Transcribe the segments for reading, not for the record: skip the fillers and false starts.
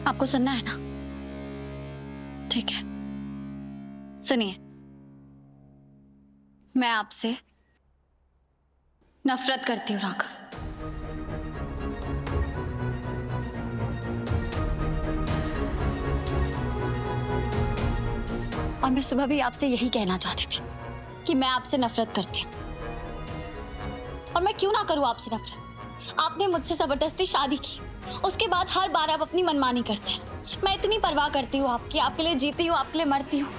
आपको सुनना है ना? ठीक है, सुनिए। मैं आपसे नफरत करती हूँ राघव। और मैं सुबह भी आपसे यही कहना चाहती थी कि मैं आपसे नफरत करती हूँ। और मैं क्यों ना करूँ आपसे नफरत? आपने मुझसे जबरदस्ती शादी की, उसके बाद हर बार आप अपनी मनमानी करते हैं। मैं इतनी परवाह करती हूँ आपकी, आपके लिए जीती हूँ, आपके लिए मरती हूँ,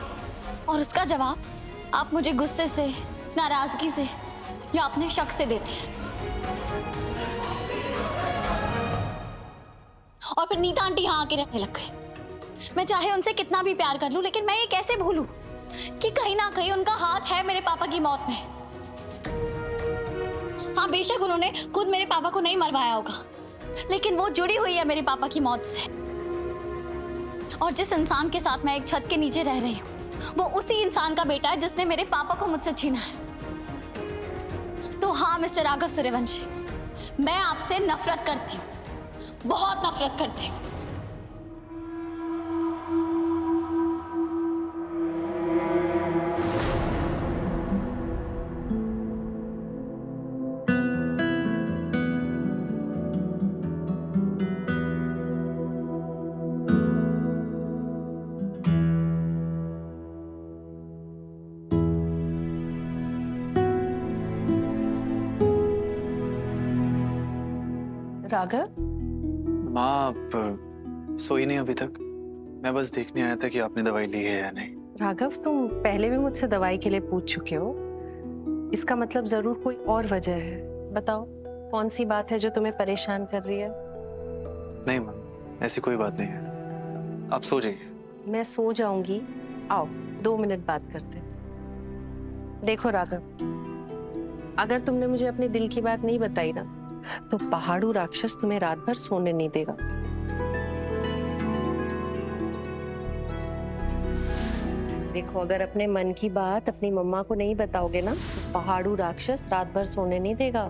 और उसका जवाब आप मुझे गुस्से से, नाराजगी से या अपने शक से देते हैं। और फिर नीता आंटी यहाँ आके रहने लग गए। मैं चाहे उनसे कितना भी प्यार कर लूं, लेकिन मैं ये कैसे भूलूं कि कहीं ना कहीं उनका हाथ है मेरे पापा की मौत में। हाँ, बेशक उन्होंने खुद मेरे पापा को नहीं मरवाया होगा, लेकिन वो जुड़ी हुई है मेरे पापा की मौत से। और जिस इंसान के साथ मैं एक छत के नीचे रह रही हूँ, वो उसी इंसान का बेटा है जिसने मेरे पापा को मुझसे छीना है। तो हाँ मिस्टर राघव सूर्यवंशी, मैं आपसे नफरत करती हूँ, बहुत नफरत करती हूँ। राघव, माँ आप सोई नहीं अभी तक? मैं बस देखने आया था कि आपने दवाई ली है या नहीं। राघव, तुम पहले भी मुझसे दवाई के लिए पूछ चुके हो। इसका मतलब जरूर कोई और वजह है। बताओ, कौन सी बात है जो तुम्हें परेशान कर रही है? नहीं माँ, ऐसी कोई बात नहीं है, आप सो जाइए। मैं सो जाऊंगी? आओ 2 मिनट बात करते हैं। देखो राघव, अगर तुमने मुझे अपने दिल की बात नहीं बताई ना, तो पहाड़ू राक्षस तुम्हें रात भर सोने नहीं देगा। देखो, अगर अपने मन की बात अपनी मम्मा को नहीं बताओगे ना, तो पहाड़ू राक्षस रात भर सोने नहीं देगा।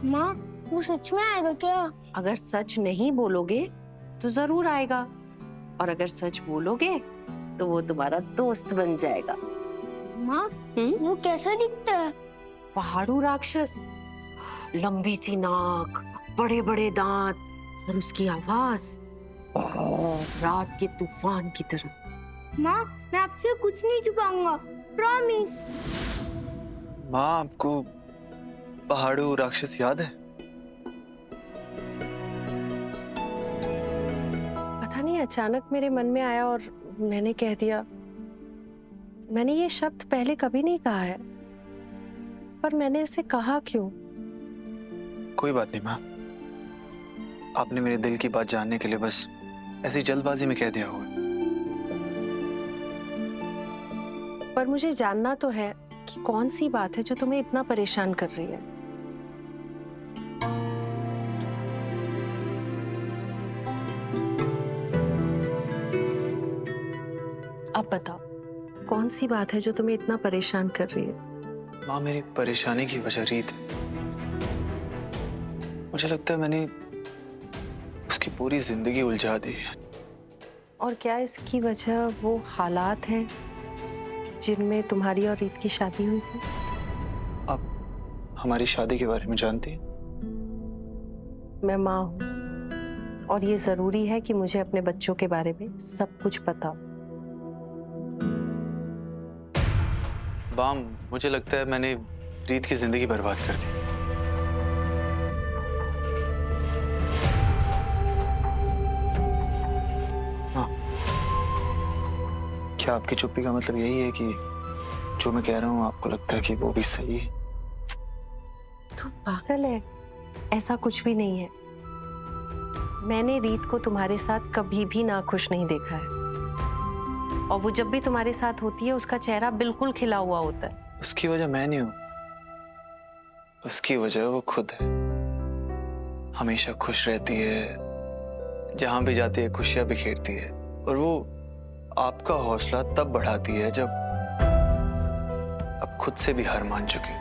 माँ, वो सच में आएगा क्या? अगर सच नहीं बोलोगे तो जरूर आएगा, और अगर सच बोलोगे तो वो तुम्हारा दोस्त बन जाएगा। माँ, वो कैसा दिखता है? पहाड़ू राक्षस, लंबी सी नाक, बड़े बड़े दांत, और उसकी आवाज रात के तूफान की तरह। माँ, मैं आपसे कुछ नहीं छुपाऊंगा, प्रॉमिस। माँ, आपको पहाड़ू राक्षस याद है? पता नहीं, अचानक मेरे मन में आया और मैंने कह दिया। मैंने ये शब्द पहले कभी नहीं कहा है, पर मैंने इसे कहा क्यों? कोई बात नहीं माँ, आपने मेरे दिल की बात जानने के लिए बस ऐसी जल्दबाजी में कह दिया होगा। पर मुझे जानना तो है कि कौन सी बात है जो तुम्हें इतना परेशान कर रही है। अब बताओ, कौन सी बात है जो तुम्हें इतना परेशान कर रही है? माँ, मेरी परेशानी की वजह रीत है। मुझे लगता है मैंने उसकी पूरी जिंदगी उलझा दी है। और क्या इसकी वजह वो हालात हैं जिनमें तुम्हारी और रीत की शादी हुई थी? आप हमारी शादी के बारे में जानती हैं? मैं माँ हूँ, और ये जरूरी है कि मुझे अपने बच्चों के बारे में सब कुछ पता हो। बाम, मुझे लगता है मैंने रीत की जिंदगी बर्बाद कर दी। हाँ, क्या आपकी चुप्पी का मतलब यही है कि जो मैं कह रहा हूँ आपको लगता है कि वो भी सही है? तू पागल है, ऐसा कुछ भी नहीं है। मैंने रीत को तुम्हारे साथ कभी भी नाखुश नहीं देखा है, और वो जब भी तुम्हारे साथ होती है उसका चेहरा बिल्कुल खिला हुआ होता है। उसकी वजह मैं नहीं हूं, उसकी वजह वो खुद है। हमेशा खुश रहती है, जहां भी जाती है खुशियां बिखेरती है, और वो आपका हौसला तब बढ़ाती है जब अब खुद से भी हार मान चुकी।